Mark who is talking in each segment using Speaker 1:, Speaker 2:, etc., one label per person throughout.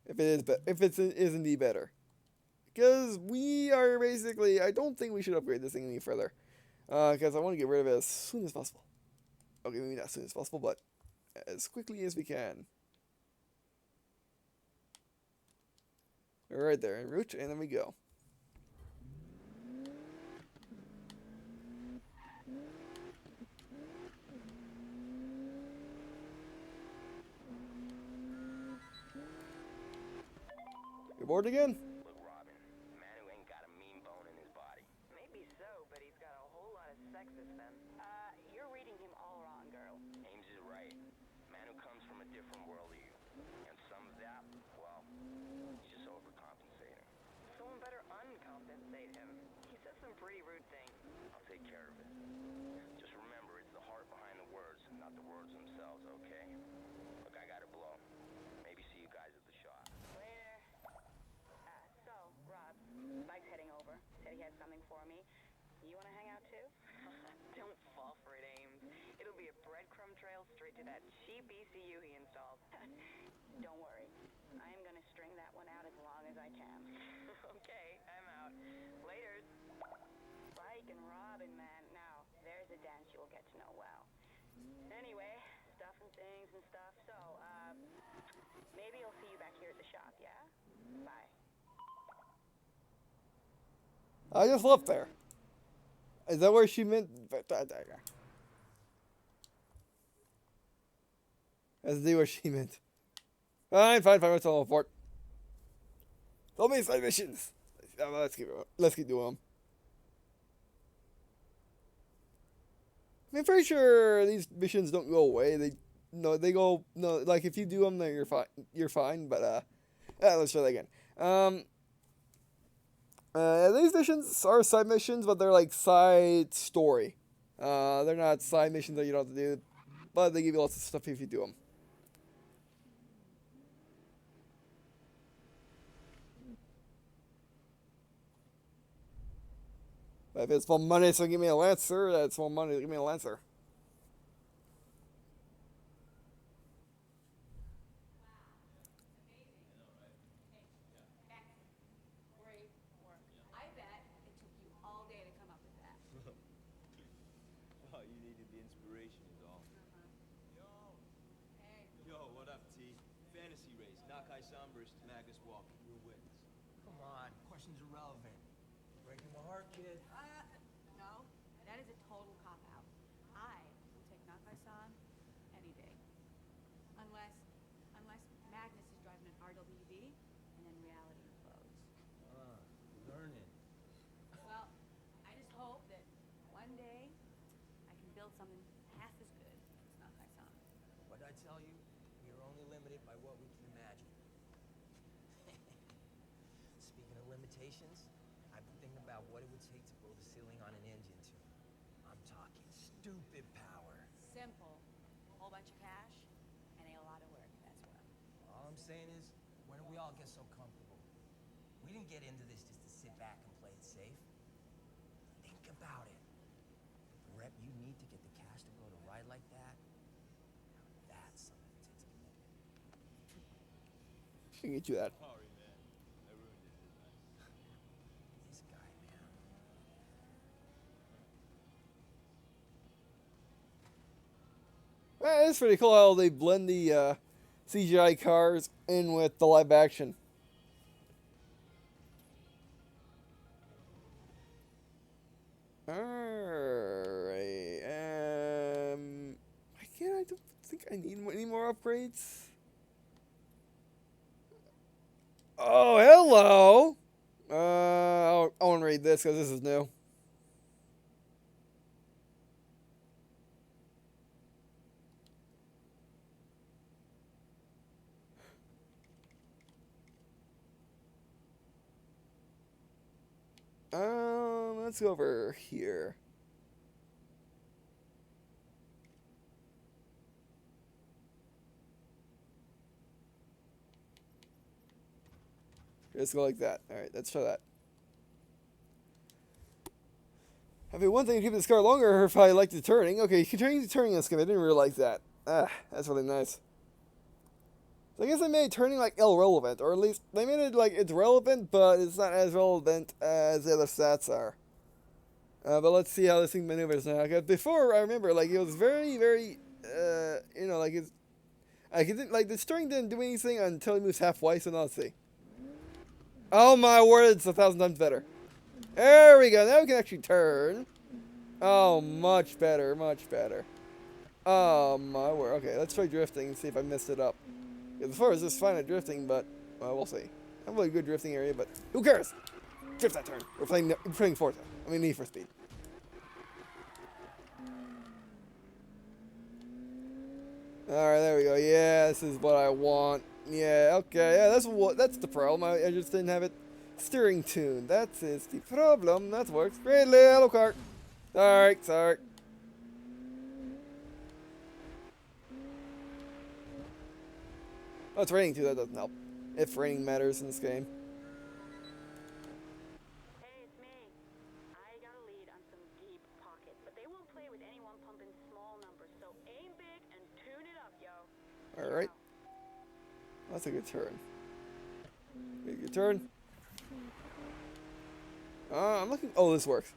Speaker 1: if it is indeed better. Because we are basically, I don't think we should upgrade this thing any further. Because I want to get rid of it as soon as possible. Okay, maybe not as soon as possible, but as quickly as we can. Right there, en route, and then we go. You're bored again?
Speaker 2: Look, Robin, Manu ain't got a mean bone in his body.
Speaker 3: Maybe so, but he's got a whole lot of sexist then. You're reading him all wrong, girl.
Speaker 2: Ames is right. Manu comes from a different world to you. And some of that, well, he's just overcompensating.
Speaker 3: Someone better uncompensate him. He said some pretty rude things.
Speaker 2: I'll take care of it. Just remember, it's the heart behind the words, not the words themselves, okay? Look, I gotta blow. Maybe see you guys at the shop.
Speaker 3: Later. So, Rob, Mike's heading over. Said he had something for me. You want to hang out too? Don't fall for it, Ames. It'll be a breadcrumb trail straight to that cheap ECU he installed. Don't worry. I'm going to string that one out as long as I can. Okay, I'm out. Later. Spike and Robin, man. Now, there's a dance you'll get to know well. Anyway, stuff and things and stuff. So, maybe I'll see you back here at the shop, yeah? Bye.
Speaker 1: I just left there. Is that where she meant? That's the what she meant. Fine, let's all for it. So many side missions. Let's keep doing them. I'm pretty sure these missions don't go away. They go no. Like if you do them, then you're fine. You're fine. But let's try that again. These missions are side missions, but they're like side story. They're not side missions that you don't have to do, but they give you lots of stuff if you do them. But if it's for money, so give me a Lancer. That's more money. Give me a Lancer.
Speaker 4: I bet it took you all day to come up with that.
Speaker 5: Oh, you needed the inspiration is all. Yo!
Speaker 4: Hey.
Speaker 5: Yo, what up, T? Fantasy race. Nakai Sombers to Magnus Walker. Who wins?
Speaker 6: Come on, question's irrelevant. Breaking my heart, kid.
Speaker 4: No, that is a total cop-out. I will take Nakai-san any day. Unless Magnus is driving an RWB and then reality implodes.
Speaker 6: Learning.
Speaker 4: Well, I just hope that one day I can build something half as good as Nakai-san.
Speaker 6: What did I tell you? We are only limited by what we can imagine. Speaking of limitations, I've been thinking about what it would take to build a ceiling on an engine too. I'm talking stupid power.
Speaker 4: Simple. A whole bunch of cash and a lot of work, that's what.
Speaker 6: All I'm saying is, when do we all get so comfortable? We didn't get into this just to sit back and play it safe. Think about it. The rep you need to get the cash to build a ride like that, now that's something that takes commitment.
Speaker 1: I can get you that.
Speaker 5: Sorry, man. I ruined it, didn't I?
Speaker 6: This guy, man.
Speaker 1: It's pretty cool how they blend the CGI cars in with the live action. Alright. Again, I don't think I need any more upgrades. Oh, hello! I want to read this because this is new. Let's go over here. Let's go like that. Alright, let's try that. Have one thing to keep this car longer if I like the turning. Okay, you can change the turning on skip. I didn't realize that. That's really nice. So I guess they made turning like irrelevant, or at least they made it like it's relevant, but it's not as relevant as the other stats are. But let's see how this thing maneuvers now. Because before, I remember, like, it was very, very, you know, like, it's, like, the steering didn't do anything until it moves halfway, so now let's see. Oh my word, it's 1,000 times better. There we go, now we can actually turn. Oh, much better, much better. Oh my word, okay, let's try drifting and see if I messed it up. Because before, it was just fine at drifting, but, well, we'll see. I have a good drifting area, but who cares? Drift that turn. We're playing Forza. I mean, Need for Speed. Alright, there we go. Yeah, this is what I want. Yeah, okay. Yeah, that's the problem. I just didn't have it steering tuned. That's the problem. That works. Great little kart. Sorry. Oh, it's raining too. That doesn't help. If raining matters in this game.
Speaker 3: Hey, it's me. I got a lead on some deep pockets, but they won't play with anyone pumping small numbers, so aim big and tune it up, yo.
Speaker 1: Alright. That's a good turn. Good turn. I'm looking. Oh, this works.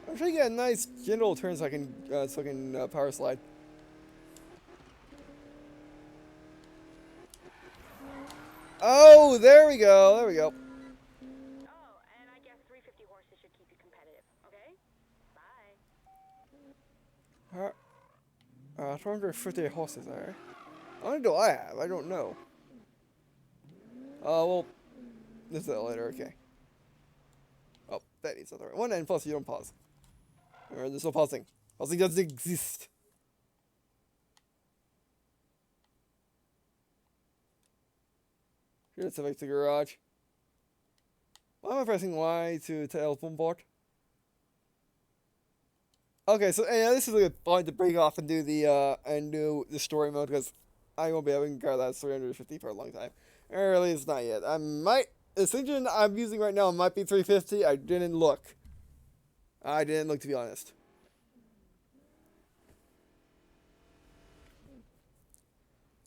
Speaker 1: I'm trying to get a nice gentle turn so I can power slide. Oh, there we go. There we go.
Speaker 3: Oh, and I guess 350 horses should keep you competitive, okay? Bye.
Speaker 1: 250 horses there. How many do I have? I don't know. Well, this is later. Okay. Oh, that needs another one. And plus, you don't pause. Or there's no pausing. Pausing doesn't exist. Here, let's select the garage. Why am I pressing Y to telephone port? Okay, so yeah, this is a good point to break off and do the story mode because I won't be having car that's 350 for a long time. Or at least not yet. This engine I'm using right now might be 350. I didn't look, to be honest.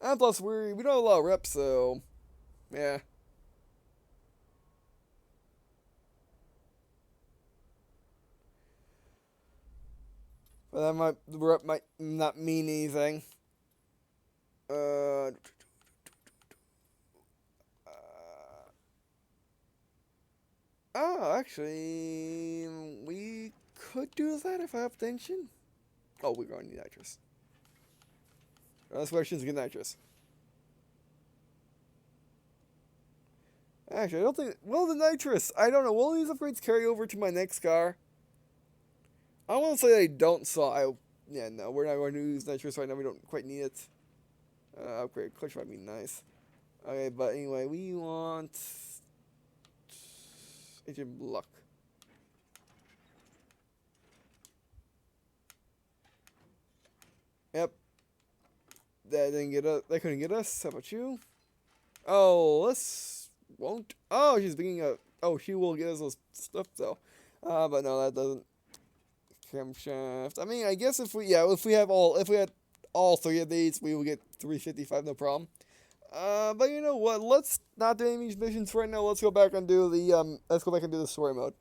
Speaker 1: And plus, we don't have a lot of reps, so yeah. But the rep might not mean anything. Oh, actually, we could do that if I have tension. Oh, we're going to need nitrous. Last question is get nitrous. Actually, I don't think. Will the nitrous? I don't know. Will these upgrades carry over to my next car? I want to say they don't. Yeah, no, we're not going to use nitrous right now. We don't quite need it. Upgrade clutch might be nice. Okay, but anyway, we want engine block. Yep. That didn't get us. That couldn't get us. How about you? Oh, this won't. Oh, she's beginning a. Oh, she will get us those stuff though. But no, that doesn't. Camshaft. I mean, I guess if we had all three of these, we would get 355, no problem. But you know what? Let's not do any missions right now. Let's go back and do the story mode.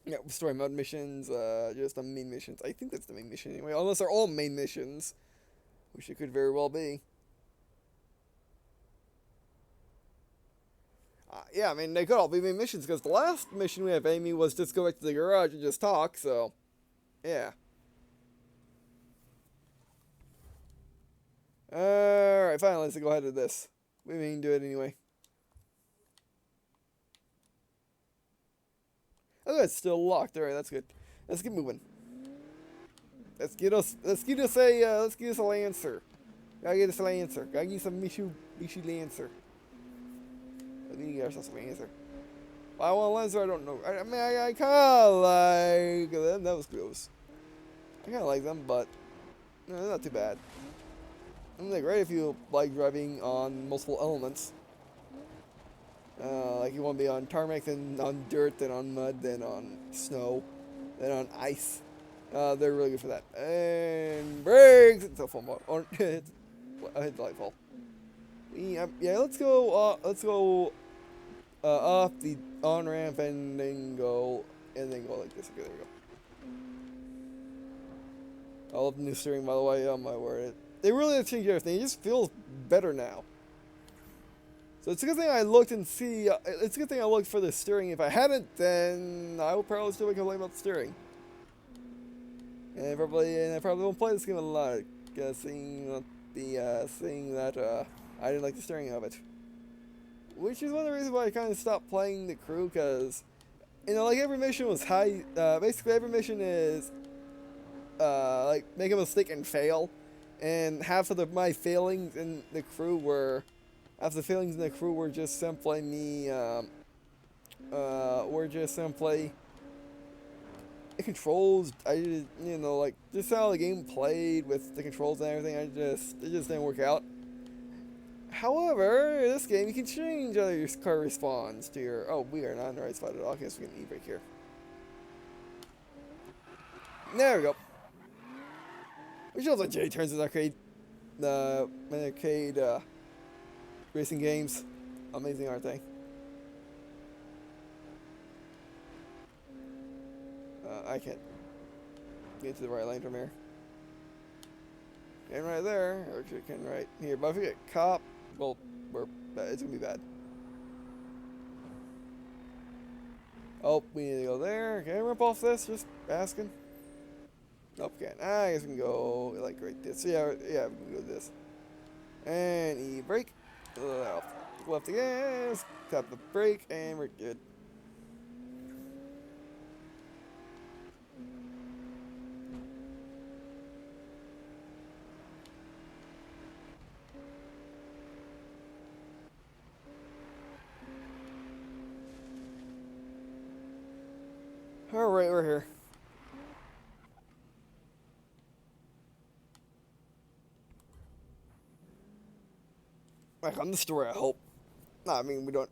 Speaker 1: Yeah, story mode missions, just the main missions. I think that's the main mission anyway, unless they're all main missions, which it could very well be. Yeah, I mean, they could all be main missions, because the last mission we have Amy was just go back to the garage and just talk, so, yeah. Alright, fine, let's go ahead with this. We can do it anyway. Oh, it's still locked. Alright, that's good. Let's get moving. Let's get us a Lancer. Gotta get us a Lancer. Gotta get some Mitsubishi Lancer. I think you guys have some Lancer. Why I want a Lancer, I don't know. I mean, I kinda like them. That was gross. I kinda like them, but no, they're not too bad. I mean, they're great if you like driving on multiple elements. Like you want to be on tarmac, then on dirt, then on mud, then on snow, then on ice, They're really good for that. And brakes. It's a full mode. Oh, I hit the light pole. Yeah, let's go. Off the on ramp and then go like this. Okay, there we go. I love the new steering, by the way. Oh my word, they really have changed everything. It just feels better now. So it's a good thing I looked and see. It's a good thing I looked for the steering. If I hadn't, then I would probably still be complaining about the steering. And I probably won't play this game a lot, seeing that I didn't like the steering of it. Which is one of the reasons why I kind of stopped playing the crew, because, like every mission was high, basically every mission is, like, make a mistake and fail, and half of my failings in the crew were just simply me, the controls, like, just how the game played with the controls and everything, it just didn't work out. However, in this game, you can change how your car responds to your... Oh, we are not in the right spot at all. I guess we can e-brake here. There we go. Which shows what Jay turns in arcade racing games. Amazing, aren't they? I can't get into the right lane from here. Can right there, or actually can right here. But if we get cop, well, it's gonna be bad. Oh, we need to go there. Can I rip off this? Just asking. Nope, can't. I guess we can go like right this. Yeah, we can go this. And e-brake. Left the gas. Tap the brake, and we're good. Alright, we're here. Back on the story, I hope. No, I mean, we don't...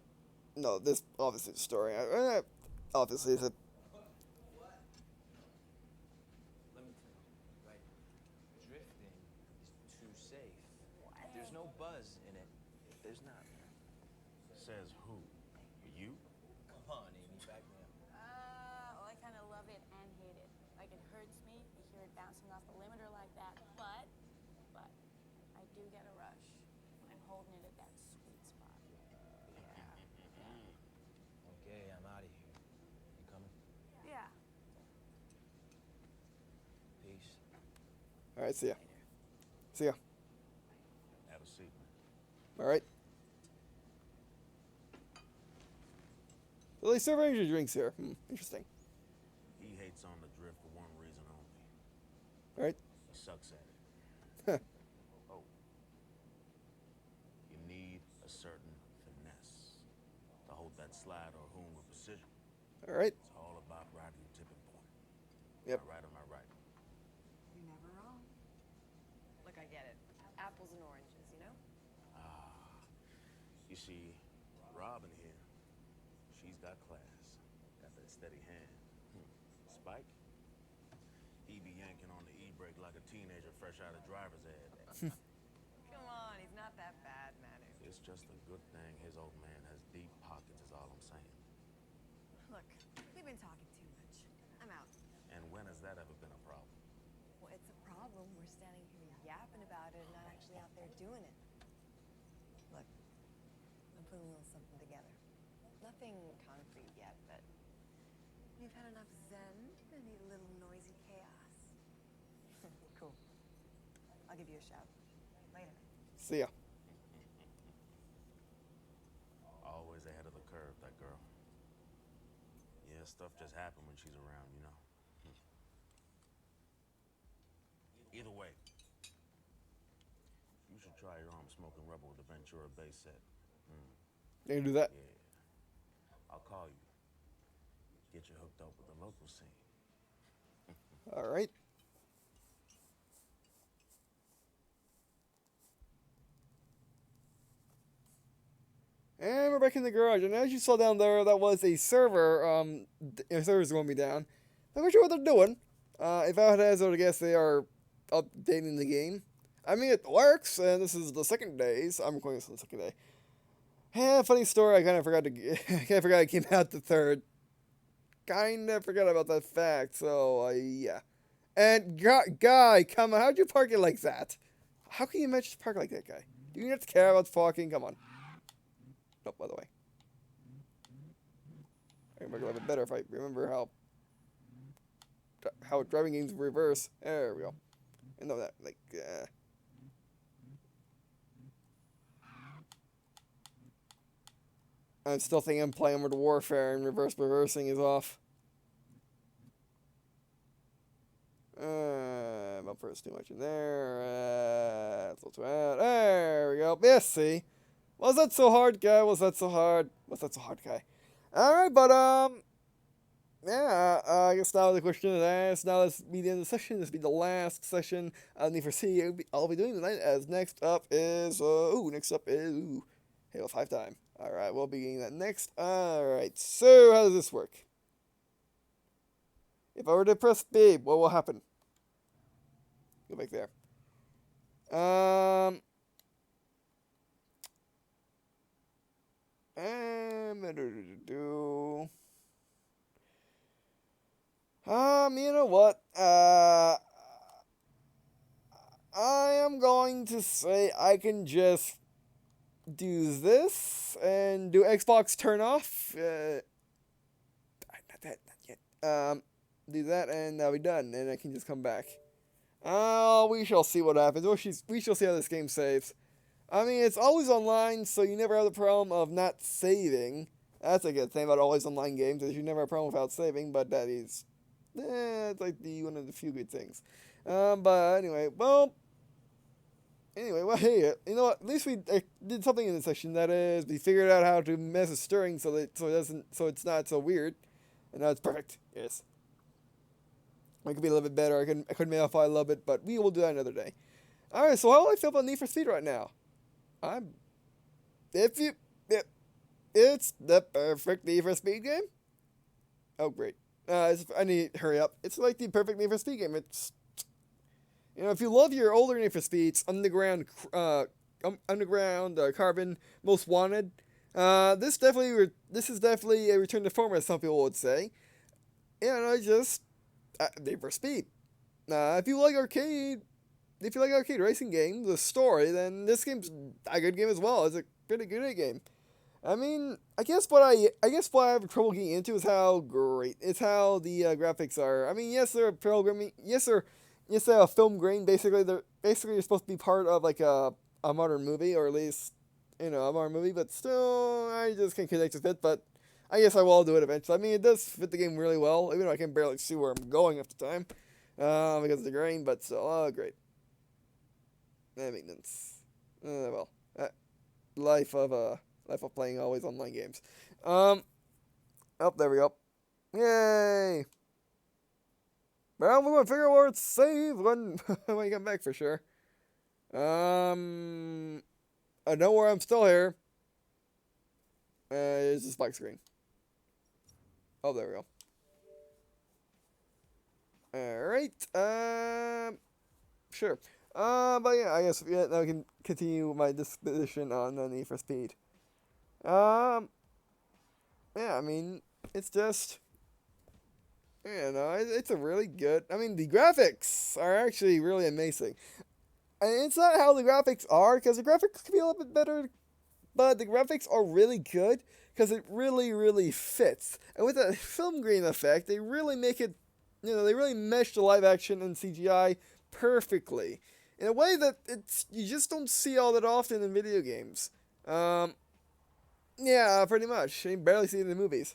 Speaker 1: No, this obviously is a story. Obviously, it's a...
Speaker 6: Let me tell you, right? Drifting is too safe. There's no buzz in it. There's not.
Speaker 2: Says who? You?
Speaker 6: Come on, Amy, back me up.
Speaker 4: Well, I kind of love it and hate it. Like, it hurts me to hear it bouncing off the limiter like that, but I do get a rush when I'm holding it at that sweet spot. Yeah.
Speaker 6: Okay, I'm out of here. You coming?
Speaker 4: Yeah.
Speaker 6: Peace.
Speaker 1: Alright, see ya. See ya.
Speaker 2: Have a seat, man.
Speaker 1: Alright. Well, they serve energy drinks here. Interesting.
Speaker 2: He hates on the drift for one reason only.
Speaker 1: Alright.
Speaker 2: He sucks at it. Oh. You need a certain finesse to hold that slide or hoon with precision.
Speaker 1: Alright.
Speaker 2: It's all about riding the tipping point.
Speaker 1: Yep.
Speaker 2: Am I right or am I right?
Speaker 7: You're never wrong. Look, I get it. Apples and oranges, you know?
Speaker 2: You see, Robin here, she's got class. Got that steady hand. Spike? He be yanking on the e-brake like a teenager fresh out of driver's ed.
Speaker 7: Come on, he's not that bad, Manu.
Speaker 2: It's just a good thing his old man has deep pockets is all I'm saying.
Speaker 7: Look, we've been talking too much. I'm out.
Speaker 2: And when has that ever been a problem?
Speaker 7: Well, it's a problem. We're standing here yapping about it and not actually out there doing it. Look, I'm putting a little something together. Nothing concrete yet, but we've had enough zen. I need a little noisy chaos. Cool. I'll give you a shout. Later.
Speaker 1: See ya.
Speaker 2: Always ahead of the curve, that girl. Yeah, stuff just happens when she's around, you know. Either way, you should try your arm smoking rubber with the Ventura bass set.
Speaker 1: You can do that.
Speaker 2: Yeah. I'll call you. Get you hooked up with the local scene.
Speaker 1: Alright. And we're back in the garage, and as you saw down there, that was a server. The server's going to be down. I'm not sure what they're doing. if I had to hazard a guess, they are updating the game. I mean, it works, and this is the second day, so I'm recording this on the second day. Yeah, funny story, I kind of forgot to, I kind of forgot it came out the third. Kind of forgot about that fact, so, yeah. And, guy, come on, how'd you park it like that? How can you manage to park like that, guy? Do you not care about parking? Come on. Oh, by the way. I can make it a little bit better if I remember how driving games reverse. There we go. I know that, like, I'm still thinking I'm playing Modern Warfare and reversing is off. I'm up first too much in there. There we go. Yes, see. Was that so hard, guy? Was that so hard? Was that so hard, guy? Alright, but, yeah, I guess now the question is asked. Now let's be the end of the session. This will be the last session of Need for Speed I'll be doing tonight, as next up is, Halo 5 time. Alright, we'll be getting that next. Alright, so how does this work? If I were to press B, what will happen? Go back there. You know what? I am going to say I can just do this and do Xbox turn off. Not yet. Do that and I'll be done, and I can just come back. We shall see what happens. We shall see how this game saves. I mean, it's always online, so you never have the problem of not saving. That's a good thing about always online games, is you never have a problem without saving, but that is, it's like one of the few good things. But anyway, well, hey, you know what? At least we did something in this session. That is, we figured out how to mess with stirring so it's not so weird, and now it's perfect. Yes. It could be a little bit better. I could modify a little bit, but we will do that another day. All right. So how do I feel about Need for Speed right now? It's the perfect Need for Speed game. Oh great. I need to hurry up. It's like the perfect Need for Speed game. It's, if you love your older Need for Speeds, Underground, Carbon, Most Wanted, this is definitely a return to form, as some people would say. Need for Speed. If you like arcade racing games, the story, then this game's a good game as well. It's a pretty good game. I mean, I guess what I have trouble getting into is how the graphics are. I mean, yes, they're programming. Yes, they're a film grain. Basically, you're supposed to be part of like a modern movie, or at least a modern movie. But still, I just can't connect with it. But I guess I will do it eventually. I mean, it does fit the game really well, even though I can barely see where I'm going half the time because of the grain. But still, great. Maintenance. Life of playing always online games. There we go. Yay! Well, we're gonna figure out where it's saved when when you come back for sure. I know where I'm still here. It's a spike screen. Oh, there we go. Alright, sure. But yeah, I guess now I can continue my disposition on the Need for Speed. Yeah, I mean, it's just, it's a really good, I mean, the graphics are actually really amazing. And it's not how the graphics are, because the graphics could be a little bit better, but the graphics are really good, because it really, really fits. And with the film grain effect, they really make it, they really mesh the live action and CGI perfectly. In a way that you just don't see all that often in video games. Yeah, pretty much. You barely see it in the movies.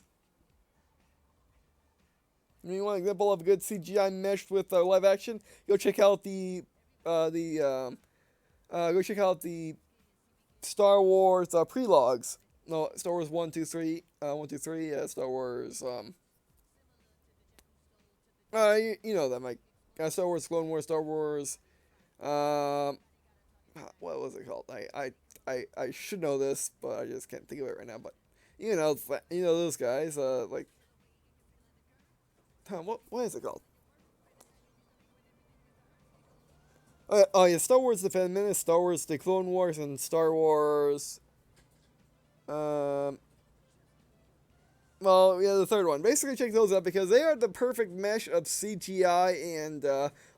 Speaker 1: You want an example of good CGI meshed with live action? Go check out the Star Wars prelogs. No, Star Wars 1, 2, 3, Star Wars you know them, like Star Wars Clone Wars, Star Wars what was it called? I should know this, but I just can't think of it right now. But those guys. What is it called? Oh yeah, Star Wars: The Phantom Menace, Star Wars: The Clone Wars, and Star Wars. Um, well, yeah, the third one. Basically, check those out because they are the perfect mesh of CGI and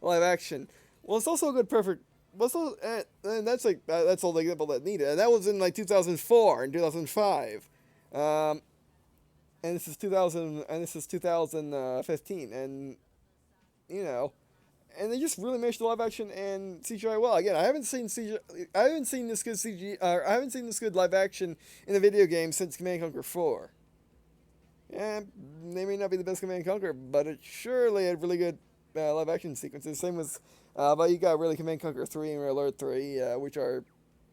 Speaker 1: live action. Well, it's also a good perfect. Well, so, and that's like that's all the example that needed. And that was in like 2004 and 2005. Um, and this is 2000 and this is 2015 and you know and they just really meshed the live action and CGI well. Again, I haven't seen I haven't seen this good I haven't seen this good live action in a video game since Command and Conquer 4. Yeah, they may not be the best Command and Conquer, but it surely had really good live action sequences. Same with, but you got really Command and Conquer 3 and Alert 3, which are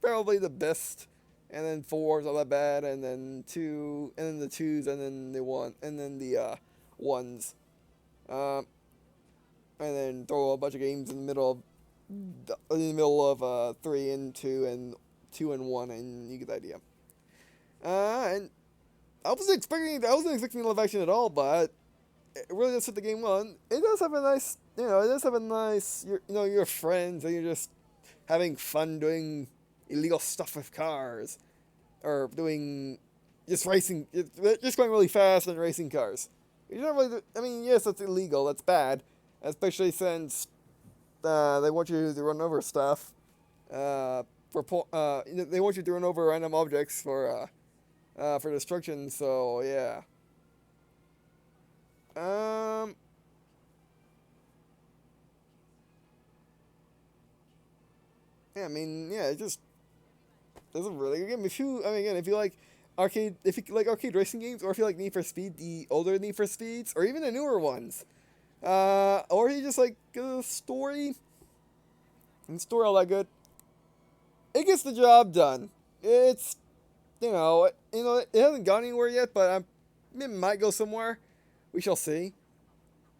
Speaker 1: probably the best. And then 4 is not that bad, and then 2, and then the 2s, and then the 1, and then the 1s. And then throw a bunch of games in the middle of 3 and 2 and 2 and 1, and you get the idea. And I wasn't expecting live action at all, but it really does fit the game well. And it does have a nice, you're friends and you're just having fun doing illegal stuff with cars, or doing just racing, just going really fast and racing cars. You don't really, I mean, yes, that's illegal, that's bad, especially since they want you to run over stuff. They want you to run over random objects for destruction. So yeah. Yeah, I mean, yeah, it just it's a really good game. If you like arcade racing games, or if you like Need for Speed, the older Need for Speeds, or even the newer ones, or you just like the story, and the story all that good, it gets the job done. It's it hasn't gone anywhere yet, but it might go somewhere. We shall see.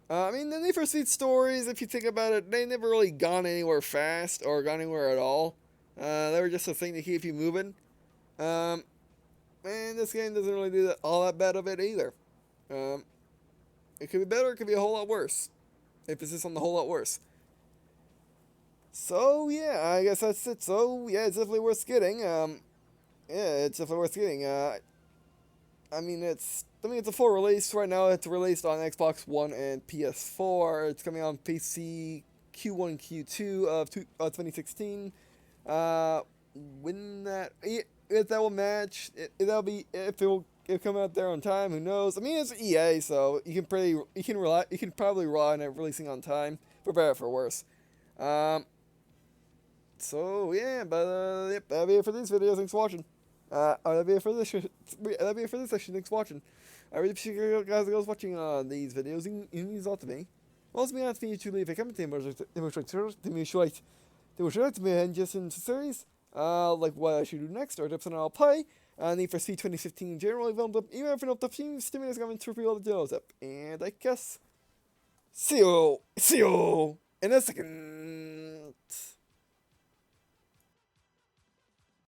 Speaker 1: I mean, the Need for Speed stories, if you think about it, they never really gone anywhere fast or gone anywhere at all. They were just a thing to keep you moving. And this game doesn't really do all that bad of it either. It could be better, it could be a whole lot worse. Emphasis on the whole lot worse. So, yeah, I guess that's it. So, yeah, it's definitely worth getting. It's definitely worth getting. It's a full release right now. It's released on Xbox One and PS4. It's coming on PC Q1, Q2 of 2016. If that will match, it'll come out there on time. Who knows? I mean, it's EA, so you can probably rely on it releasing on time, for better or for worse. So yeah, but yep, that'll be it for these videos. Thanks for watching. That'll be it for this. That'll be it for this section. Thanks for watching. I really appreciate you guys watching these videos. It means a lot to me. Well, it's me asking you to leave a comment to me and just in the series, like what I should do next, or tips on I'll play. Need for Speed 2015 in general, even if not the few stimulus comments to reveal the details up. And I guess see you in a second.